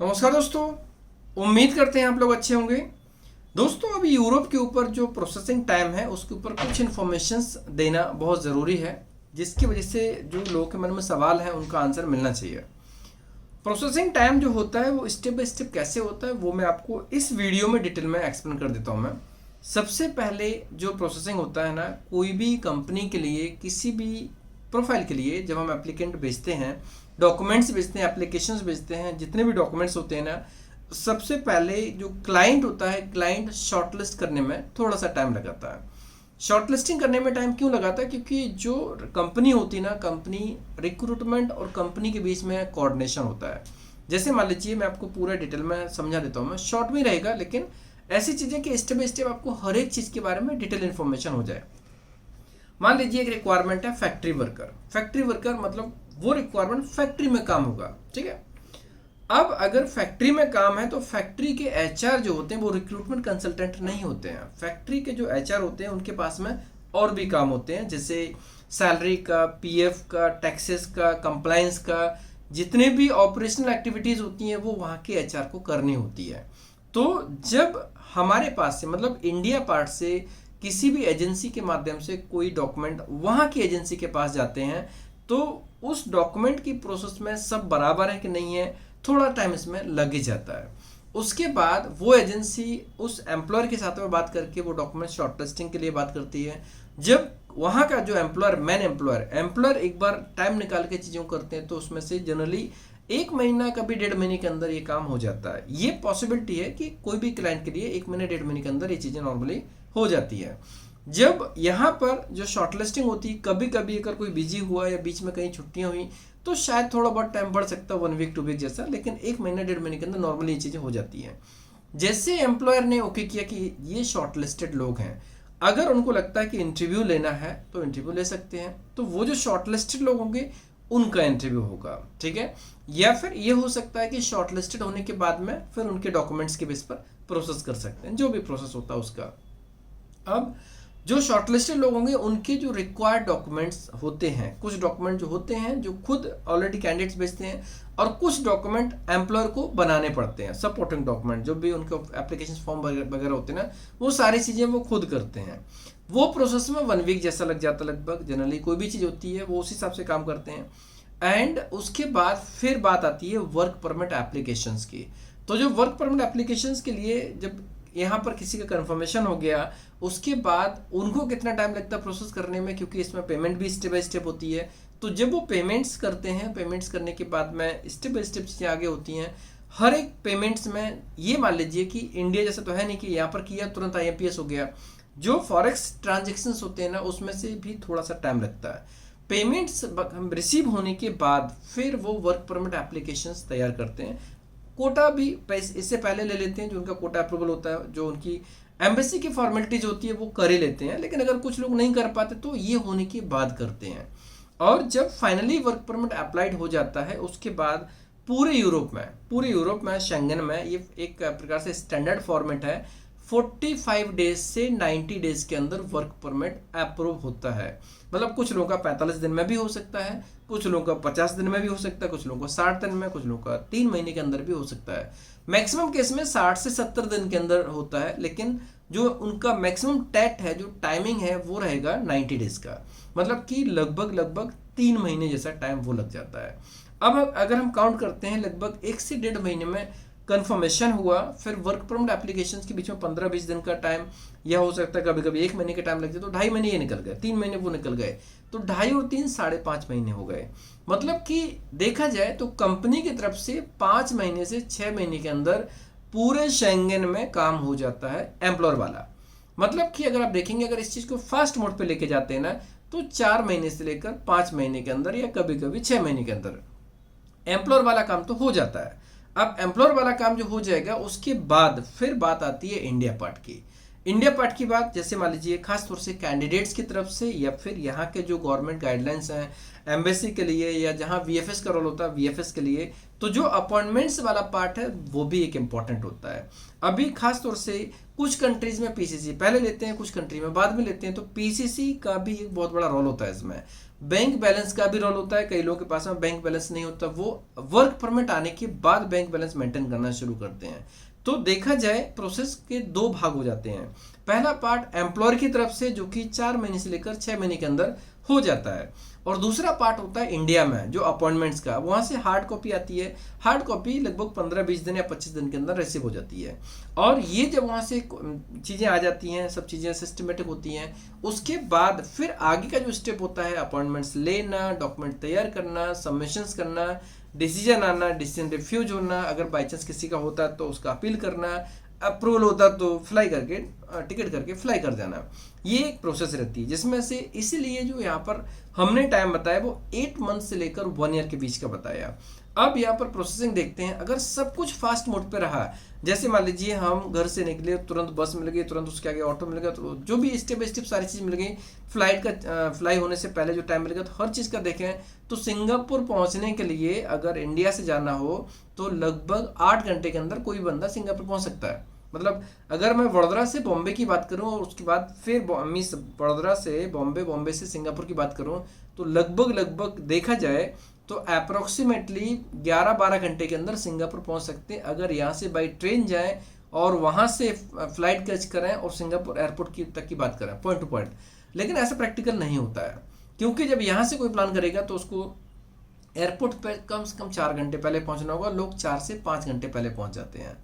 नमस्कार दोस्तों। उम्मीद करते हैं आप लोग अच्छे होंगे। दोस्तों, अभी यूरोप के ऊपर जो प्रोसेसिंग टाइम है उसके ऊपर कुछ इन्फॉर्मेशंस देना बहुत ज़रूरी है, जिसकी वजह से जो लोगों के मन में सवाल है उनका आंसर मिलना चाहिए। प्रोसेसिंग टाइम जो होता है वो स्टेप बाय स्टेप कैसे होता है वो मैं आपको इस वीडियो में डिटेल में एक्सप्लेन कर देता हूँ। मैं सबसे पहले जो प्रोसेसिंग होता है ना, कोई भी कंपनी के लिए, किसी भी प्रोफाइल के लिए, जब हम एप्लीकेंट भेजते हैं, डॉक्यूमेंट्स भेजते हैं, एप्लीकेशंस भेजते हैं, जितने भी डॉक्यूमेंट्स होते हैं ना, सबसे पहले जो क्लाइंट होता है, क्लाइंट शॉर्टलिस्ट करने में थोड़ा सा टाइम लगाता है। शॉर्टलिस्टिंग करने में टाइम क्यों लगाता है? क्योंकि जो कंपनी होती है ना, कंपनी रिक्रूटमेंट और कंपनी के बीच में कोऑर्डिनेशन होता है। जैसे मान लीजिए, मैं आपको पूरा डिटेल में समझा देता हूँ, मैं शॉर्ट में रहेगा, लेकिन ऐसी चीज़ें कि स्टेप बाय स्टेप आपको हर एक चीज़ के बारे में डिटेल इन्फॉर्मेशन हो जाए। मान लीजिए एक रिक्वायरमेंट है फैक्ट्री वर्कर। फैक्ट्री वर्कर मतलब वो रिक्वायरमेंट फैक्ट्री में काम होगा, ठीक है। अब अगर फैक्ट्री में काम है तो फैक्ट्री के एचआर जो होते हैं वो रिक्रूटमेंट कंसल्टेंट नहीं होते हैं। फैक्ट्री के जो एचआर होते हैं उनके पास में और भी काम होते हैं, जैसे सैलरी का, पीएफ का, टैक्सेस का, कंप्लायंस का, जितने भी ऑपरेशनल एक्टिविटीज होती हैं वो वहाँ के एचआर को करनी होती है। तो जब हमारे पास से, मतलब इंडिया पार्ट से, किसी भी एजेंसी के माध्यम से कोई डॉक्यूमेंट वहाँ की एजेंसी के पास जाते हैं, तो उस डॉक्यूमेंट की प्रोसेस में सब बराबर है कि नहीं है, थोड़ा टाइम इसमें लग ही जाता है। उसके बाद वो एजेंसी उस एम्प्लॉयर के साथ में बात करके वो डॉक्यूमेंट शॉर्टलिस्टिंग के लिए बात करती है। जब वहाँ का जो एम्प्लॉयर, मैन एम्प्लॉयर एक बार टाइम निकाल के चीज़ों करते हैं, तो उसमें से जनरली 1 महीना, कभी 1.5 महीने के अंदर ये काम हो जाता है। ये पॉसिबिलिटी है कि कोई भी क्लाइंट के लिए 1 महीने 1.5 महीने के अंदर ये चीज़ें नॉर्मली हो जाती है। जब यहाँ पर जो शॉर्टलिस्टिंग होती, कभी कभी अगर कोई बिजी हुआ या बीच में कहीं छुट्टियां हुई तो शायद थोड़ा बहुत टाइम बढ़ सकता है, 1 वीक 2 वीक जैसा, लेकिन 1 महीना 1.5 महीने के अंदर नॉर्मली ये चीज़ें हो जाती हैं। जैसे एम्प्लॉयर ने ओके किया कि ये शॉर्टलिस्टेड लोग हैं, अगर उनको लगता है कि इंटरव्यू लेना है तो इंटरव्यू ले सकते हैं, तो वो जो शॉर्टलिस्टेड लोग होंगे उनका इंटरव्यू होगा, ठीक है। या फिर ये हो सकता है कि शॉर्टलिस्टेड होने के बाद में फिर उनके डॉक्यूमेंट्स के बेस पर प्रोसेस कर सकते हैं, जो भी प्रोसेस होता है उसका। अब जो शॉर्टलिस्टेड लोग होंगे उनके जो रिक्वायर्ड डॉक्यूमेंट्स होते हैं, कुछ डॉक्यूमेंट जो होते हैं जो खुद ऑलरेडी कैंडिडेट्स भेजते हैं, और कुछ डॉक्यूमेंट एम्प्लॉयर को बनाने पड़ते हैं, सपोर्टिंग डॉक्यूमेंट, जो भी उनके एप्लीकेशन फॉर्म वगैरह होते हैं ना, वो सारी चीज़ें वो खुद करते हैं। वो प्रोसेस में 1 वीक जैसा लग जाता है लगभग। जनरली कोई भी चीज़ होती है वो उस हिसाब से काम करते हैं। एंड उसके बाद फिर बात आती है वर्क परमिट एप्लीकेशंस की। तो जो वर्क परमिट एप्लीकेशंस के लिए जब यहाँ पर किसी का कंफर्मेशन हो गया, उसके बाद उनको कितना टाइम लगता है प्रोसेस करने में, क्योंकि इसमें पेमेंट भी स्टेप बाय स्टेप होती है। तो जब वो पेमेंट्स करते हैं, पेमेंट्स करने के बाद में स्टेप बाय स्टेप चीज़ें आगे होती हैं। हर एक पेमेंट्स में ये मान लीजिए कि इंडिया जैसा तो है नहीं कि यहाँ पर किया तुरंत IMPS हो गया। जो फॉरेक्स ट्रांजेक्शन्स होते हैं ना, उसमें से भी थोड़ा सा टाइम लगता है। पेमेंट्स रिसीव होने के बाद फिर वो वर्क परमिट एप्लीकेशंस तैयार करते हैं। कोटा भी पैसे इससे पहले ले लेते हैं, जो उनका कोटा अप्रूवल होता है, जो उनकी एम्बेसी की फॉर्मेलिटीज होती है वो कर ही लेते हैं। लेकिन अगर कुछ लोग नहीं कर पाते तो ये होने के बाद करते हैं। और जब फाइनली वर्क परमिट अप्लाइड हो जाता है, उसके बाद पूरे यूरोप में शेंगन में ये एक प्रकार से स्टैंडर्ड फॉर्मेट है। 45 डेज से 90 डेज के अंदर वर्क परमिट अप्रूव होता है। मतलब कुछ लोगों का 45 दिन में भी हो सकता है, कुछ लोगों का 50 दिन में भी हो सकता है, कुछ लोगों का 60 दिन में, कुछ लोगों का 3 महीने के अंदर भी हो सकता है। मैक्सिमम केस में 60 से 70 दिन के अंदर होता है, लेकिन जो उनका मैक्सिमम टेट है, जो टाइमिंग है, वो रहेगा 90 डेज का। मतलब कि लगभग 3 महीने जैसा टाइम वो लग जाता है। अब अगर हम काउंट करते हैं, लगभग 1 से 1.5 महीने में कंफर्मेशन हुआ, फिर वर्क परमिट एप्लीकेशंस के बीच में 15-20 दिन का टाइम, या हो सकता है कभी कभी 1 महीने का टाइम लग जाए, तो 2.5 महीने ये निकल गए, 3 महीने वो निकल गए, तो 2.5 और 3 5.5 महीने हो गए। मतलब कि देखा जाए तो कंपनी की तरफ से 5 महीने से 6 महीने के अंदर पूरे शेंगन में काम हो जाता है एम्प्लॉयर वाला। मतलब कि अगर आप देखेंगे, अगर इस चीज़ को फास्ट मोड पे लेके जाते हैं ना, तो 4 महीने से लेकर 5 महीने के अंदर, या कभी कभी 6 महीने के अंदर एम्प्लॉयर वाला काम तो हो जाता है। अब एम्प्लॉयर वाला काम जो हो जाएगा, उसके बाद फिर बात आती है इंडिया पार्ट की। इंडिया पार्ट की बात, जैसे मान लीजिए खासतौर से कैंडिडेट्स की तरफ से, या फिर यहाँ के जो गवर्नमेंट गाइडलाइंस हैं एम्बेसी के लिए, या जहाँ VFS का रोल होता है VFS के लिए, तो जो अपॉइंटमेंट्स वाला पार्ट है वो भी एक इम्पॉर्टेंट होता है। अभी खासतौर से कुछ कंट्रीज में PCC पहले लेते हैं, कुछ कंट्री में बाद में लेते हैं, तो PCC का भी एक बहुत बड़ा रोल होता है इसमें। बैंक बैलेंस का भी रोल होता है। कई लोगों के पास में बैंक बैलेंस नहीं होता, वो वर्क परमिट आने के बाद बैंक बैलेंस मेंटेन करना शुरू करते हैं। तो देखा जाए प्रोसेस के दो भाग हो जाते हैं। पहला पार्ट एम्प्लॉयर की तरफ से जो कि 4 महीने से लेकर 6 महीने के अंदर हो जाता है, और दूसरा पार्ट होता है इंडिया में जो अपॉइंटमेंट्स का, वहाँ से हार्ड कॉपी आती है। हार्ड कॉपी लगभग 15-20 दिन या 25 दिन के अंदर रिसीव हो जाती है, और ये जब वहाँ से चीज़ें आ जाती हैं, सब चीज़ें सिस्टमेटिक होती हैं, उसके बाद फिर आगे का जो स्टेप होता है अपॉइंटमेंट्स लेना, डॉक्यूमेंट तैयार करना, सबमिशंस करना, डिसीजन आना, डिसीजन रिफ्यूज होना, अगर बाई चांस किसी का होता है तो उसका अपील करना, अप्रूवल होता तो फ्लाई करके टिकट करके फ्लाई कर जाना। ये एक प्रोसेस रहती है जिसमें से इसीलिए जो यहाँ पर हमने टाइम बताया वो 8 मंथ से लेकर 1 ईयर के बीच का बताया। अब यहाँ पर प्रोसेसिंग देखते हैं। अगर सब कुछ फास्ट मोड पे रहा, जैसे मान लीजिए हम घर से निकले, तुरंत बस मिल गई, तुरंत उसके आगे ऑटो मिल गया, तो जो भी स्टेप बाई स्टेप सारी चीज़ मिल गई, फ्लाइट का फ्लाई होने से पहले जो टाइम मिल गया, तो हर चीज़ का देखें तो सिंगापुर पहुँचने के लिए अगर इंडिया से जाना हो तो लगभग 8 घंटे के अंदर कोई बंदा सिंगापुर पहुँच सकता है। मतलब अगर मैं वडोदरा से बॉम्बे की बात करूं और उसके बाद फिर मीन्स वडोदरा से बॉम्बे, बॉम्बे से सिंगापुर की बात करूं, तो लगभग देखा जाए तो अप्रोक्सीमेटली 11-12 घंटे के अंदर सिंगापुर पहुंच सकते हैं अगर यहाँ से बाई ट्रेन जाएं और वहाँ से फ्लाइट कैच करें और सिंगापुर एयरपोर्ट की तक की बात करें पॉइंट टू पॉइंट। लेकिन ऐसा प्रैक्टिकल नहीं होता है, क्योंकि जब यहाँ से कोई प्लान करेगा तो उसको एयरपोर्ट पर कम से कम 4 घंटे पहले पहुँचना होगा। लोग 4 से 5 घंटे पहले पहुँच जाते हैं।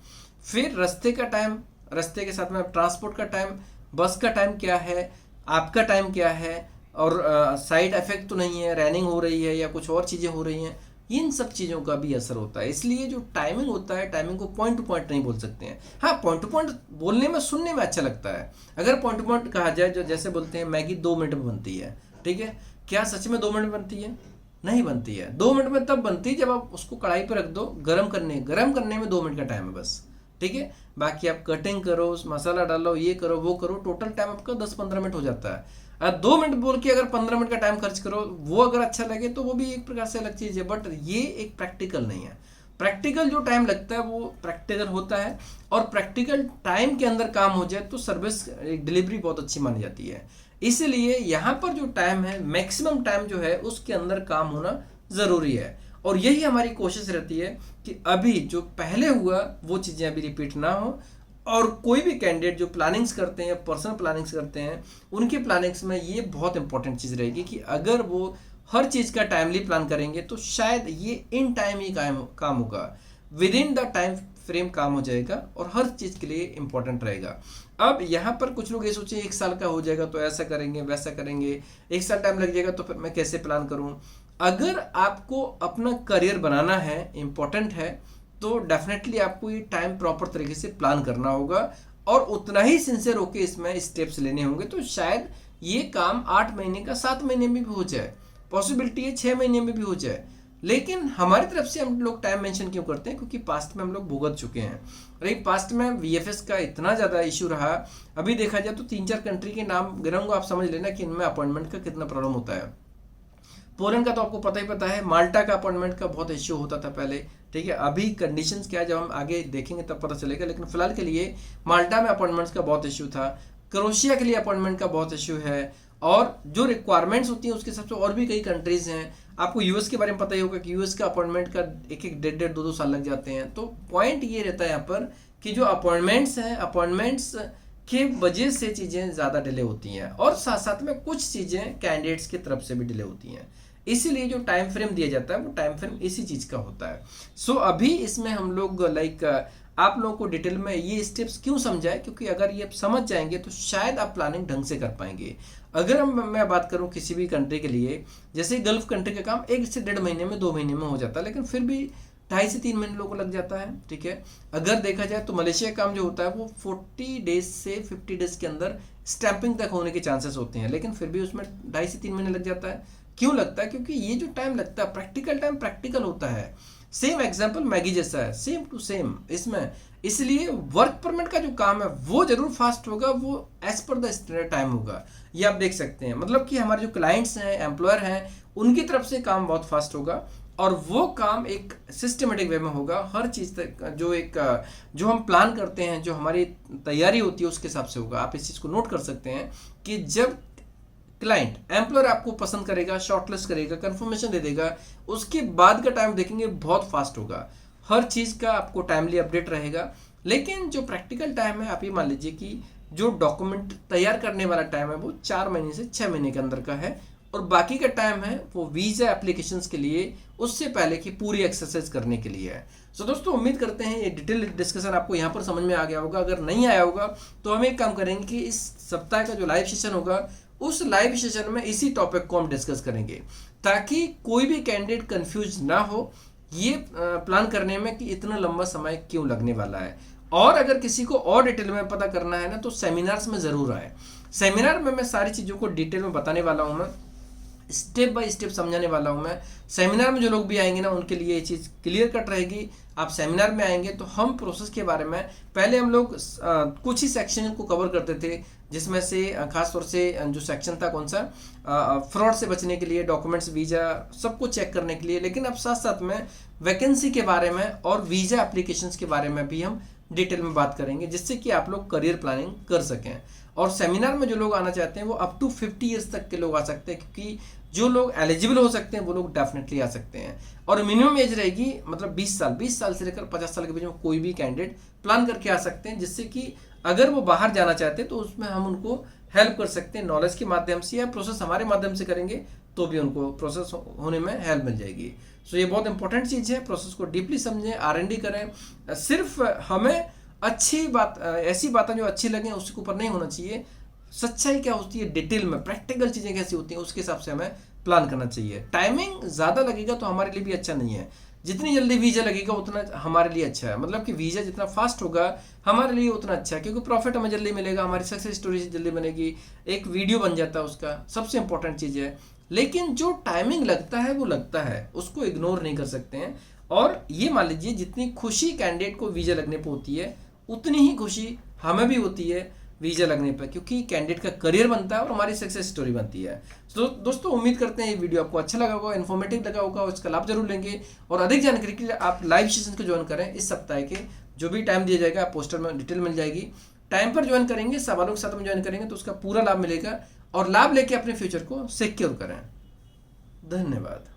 फिर रास्ते का टाइम, रास्ते के साथ में ट्रांसपोर्ट का टाइम, बस का टाइम क्या है, आपका टाइम क्या है, और साइड इफेक्ट तो नहीं है, रैनिंग हो रही है या कुछ और चीज़ें हो रही हैं, इन सब चीज़ों का भी असर होता है। इसलिए जो टाइमिंग होता है, टाइमिंग को पॉइंट टू पॉइंट नहीं बोल सकते हैं। हाँ, पॉइंट टू पॉइंट बोलने में, सुनने में अच्छा लगता है। अगर पॉइंट टू पॉइंट कहा जाए, जो जैसे बोलते हैं मैगी 2 मिनट में बनती है, ठीक है, क्या सच में 2 मिनट में बनती है? नहीं बनती है। 2 मिनट में तब बनती है जब आप उसको कढ़ाई पर रख दो, गरम करने में 2 मिनट का टाइम है बस, ठीक है। बाकी आप कटिंग करो, मसाला डालो, ये करो, वो करो, टोटल टाइम आपका 10-15 मिनट हो जाता है। 2 मिनट बोल के अगर 15 मिनट का टाइम खर्च करो, वो अगर अच्छा लगे तो वो भी एक प्रकार से अलग चीज़ है, बट ये एक प्रैक्टिकल नहीं है। प्रैक्टिकल जो टाइम लगता है वो प्रैक्टिकल होता है, और प्रैक्टिकल टाइम के अंदर काम हो जाए तो सर्विस डिलीवरी बहुत अच्छी मानी जाती है। इसलिए यहाँ पर जो टाइम है, मैक्सिमम टाइम जो है उसके अंदर काम होना ज़रूरी है, और यही हमारी कोशिश रहती है कि अभी जो पहले हुआ वो चीज़ें अभी रिपीट ना हो। और कोई भी कैंडिडेट जो प्लानिंग्स करते हैं, पर्सनल प्लानिंग्स करते हैं, उनके प्लानिंग्स में ये बहुत इंपॉर्टेंट चीज़ रहेगी कि अगर वो हर चीज़ का टाइमली प्लान करेंगे तो शायद ये इन टाइम ही काम होगा, with in the time frame काम हो जाएगा, और हर चीज़ के लिए इम्पोर्टेंट रहेगा। अब यहाँ पर कुछ लोग ये सोचें 1 साल का हो जाएगा तो ऐसा करेंगे, वैसा करेंगे, 1 साल टाइम लग जाएगा तो फिर मैं कैसे प्लान करूँ। अगर आपको अपना करियर बनाना है, इम्पोर्टेंट है, तो डेफिनेटली आपको ये टाइम प्रॉपर तरीके से प्लान करना होगा, और उतना ही सिंसियर होकर इसमें स्टेप्स लेने होंगे। तो शायद ये काम 8 महीने का 7 महीने में भी हो जाए, पॉसिबिलिटी है 6 महीने में भी हो जाए। लेकिन हमारी तरफ से हम लोग टाइम मेंशन क्यों करते हैं? क्योंकि पास्ट में हम लोग भुगत चुके हैं। अरे पास्ट में वीएफएस का इतना ज़्यादा इशू रहा, अभी देखा जाए तो 3-4 कंट्री के नाम गिनाऊंगा, आप समझ लेना कि इनमें अपॉइंटमेंट का कितना प्रॉब्लम होता है। पोलैंड का तो आपको पता ही पता है, माल्टा का अपॉइंटमेंट का बहुत इश्यू होता था पहले, ठीक है। अभी कंडीशंस क्या है जब हम आगे देखेंगे तब पता चलेगा, लेकिन फिलहाल के लिए माल्टा में अपॉइंटमेंट्स का बहुत इश्यू था। क्रोएशिया के लिए अपॉइंटमेंट का बहुत इश्यू है, और जो रिक्वायरमेंट्स होती हैं उसके हिसाब से और भी कई कंट्रीज हैं। आपको यूएस के बारे में पता ही होगा कि यूएस का अपॉइंटमेंट का 1-1, 1.5-2 साल लग जाते हैं। तो पॉइंट ये रहता है यहाँ पर कि जो अपॉइंटमेंट्स हैं, अपॉइंटमेंट्स के वजह से चीज़ें ज़्यादा डिले होती हैं, और साथ साथ में कुछ चीज़ें कैंडिडेट्स की तरफ से भी डिले होती हैं। इसीलिए जो टाइम फ्रेम दिया जाता है वो टाइम फ्रेम इसी चीज़ का होता है। सो अभी इसमें हम लोग आप लोगों को डिटेल में ये स्टेप्स क्यों समझाएं, क्योंकि अगर ये समझ जाएंगे तो शायद आप प्लानिंग ढंग से कर पाएंगे। अगर मैं बात करूं किसी भी कंट्री के लिए, जैसे गल्फ कंट्री का काम 1 से 1.5 महीने में, 2 महीने में हो जाता है, लेकिन फिर भी 2.5 से 3 महीने लोगों को लग जाता है, ठीक है। अगर देखा जाए तो मलेशिया का काम जो होता है वो 40 डेज से 50 डेज के अंदर स्टैंपिंग तक होने के चांसेस होते हैं, लेकिन फिर भी उसमें 2.5 से 3 महीने लग जाता है। क्यों लगता है? क्योंकि ये जो टाइम लगता है, प्रैक्टिकल टाइम प्रैक्टिकल होता है। सेम एग्जांपल मैगी जैसा है, सेम टू सेम इसमें। इसलिए वर्क परमिट का जो काम है वो जरूर फास्ट होगा, वो as per the standard time होगा। ये आप देख सकते हैं, मतलब कि हमारे जो क्लाइंट्स हैं, एम्प्लॉयर हैं, उनकी तरफ से काम बहुत फास्ट होगा, और वो काम एक सिस्टमेटिक वे में होगा। हर चीज़ तक जो हम प्लान करते हैं, जो हमारी तैयारी होती है उसके हिसाब से होगा। आप इस चीज़ को नोट कर सकते हैं कि जब क्लाइंट एम्प्लॉयर आपको पसंद करेगा, शॉर्टलिस्ट करेगा, कंफर्मेशन दे देगा, उसके बाद का टाइम देखेंगे बहुत फास्ट होगा, हर चीज़ का आपको टाइमली अपडेट रहेगा। लेकिन जो प्रैक्टिकल टाइम है, आप ये मान लीजिए कि जो डॉक्यूमेंट तैयार करने वाला टाइम है वो 4 महीने से 6 महीने के अंदर का है, और बाकी का टाइम है वो वीज़ा एप्लीकेशंस के लिए, उससे पहले की पूरी एक्सरसाइज करने के लिए है। सो दोस्तों, उम्मीद करते हैं ये डिटेल डिस्कशन आपको यहाँ पर समझ में आ गया होगा। अगर नहीं आया होगा तो हम एक काम करेंगे कि इस सप्ताह का जो लाइव सेशन होगा, उस लाइव सेशन में इसी टॉपिक को हम डिस्कस करेंगे, ताकि कोई भी कैंडिडेट कंफ्यूज ना हो ये प्लान करने में कि इतना लंबा समय क्यों लगने वाला है। और अगर किसी को और डिटेल में पता करना है ना, तो सेमिनार्स में ज़रूर आए। सेमिनार में मैं सारी चीज़ों को डिटेल में बताने वाला हूँ, मैं स्टेप बाय स्टेप समझाने वाला हूँ। मैं सेमिनार में जो लोग भी आएंगे ना, उनके लिए ये चीज़ क्लियर कट रहेगी। आप सेमिनार में आएंगे तो हम प्रोसेस के बारे में, पहले हम लोग कुछ ही सेक्शन को कवर करते थे, जिसमें से खास तौर से जो सेक्शन था कौन सा, फ्रॉड से बचने के लिए, डॉक्यूमेंट्स, वीज़ा, सबको चेक करने के लिए। लेकिन अब साथ साथ में वैकेंसी के बारे में और वीज़ा एप्लीकेशंस के बारे में भी हम डिटेल में बात करेंगे, जिससे कि आप लोग करियर प्लानिंग कर सकें। और सेमिनार में जो लोग आना चाहते हैं वो अप टू 50 ईयर्स तक के लोग आ सकते हैं, क्योंकि जो लोग एलिजिबल हो सकते हैं वो लोग डेफिनेटली आ सकते हैं। और मिनिमम एज रहेगी मतलब 20 साल से लेकर 50 साल के बीच में कोई भी कैंडिडेट प्लान करके आ सकते हैं, जिससे कि अगर वो बाहर जाना चाहते हैं तो उसमें हम उनको हेल्प कर सकते हैं नॉलेज के माध्यम से, या प्रोसेस हमारे माध्यम से करेंगे तो भी उनको प्रोसेस होने में हेल्प मिल जाएगी। सो ये बहुत इंपॉर्टेंट चीज़ है, प्रोसेस को डीपली समझें, R&D करें। सिर्फ हमें अच्छी बात, ऐसी बातें जो अच्छी लगें उसके ऊपर नहीं होना चाहिए। सच्चाई क्या होती है डिटेल में, प्रैक्टिकल चीज़ें कैसी होती हैं, उसके हिसाब से हमें प्लान करना चाहिए। टाइमिंग ज़्यादा लगेगा तो हमारे लिए भी अच्छा नहीं है, जितनी जल्दी वीज़ा लगेगा उतना हमारे लिए अच्छा है। मतलब कि वीज़ा जितना फास्ट होगा हमारे लिए उतना अच्छा है, क्योंकि प्रॉफिट हमें जल्दी मिलेगा, हमारी सक्सेस स्टोरी जल्दी बनेगी, एक वीडियो बन जाता है उसका, सबसे इंपॉर्टेंट चीज़ है। लेकिन जो टाइमिंग लगता है वो लगता है, उसको इग्नोर नहीं कर सकते हैं। और ये मान लीजिए जितनी खुशी कैंडिडेट को वीज़ा लगने पर होती है, उतनी ही खुशी हमें भी होती है वीज़ा लगने पर, क्योंकि कैंडिडेट का करियर बनता है और हमारी सक्सेस स्टोरी बनती है। तो दोस्तों, उम्मीद करते हैं ये वीडियो आपको अच्छा लगा होगा, इन्फॉर्मेटिव लगा होगा, और इसका लाभ जरूर लेंगे। और अधिक जानकारी के लिए आप लाइव सेशन को ज्वाइन करें। इस सप्ताह के जो भी टाइम दिया जाएगा, पोस्टर में डिटेल मिल जाएगी। टाइम पर ज्वाइन करेंगे, सवालों के साथ में ज्वाइन करेंगे तो उसका पूरा लाभ मिलेगा, और लाभ लेके अपने फ्यूचर को सिक्योर करें। धन्यवाद।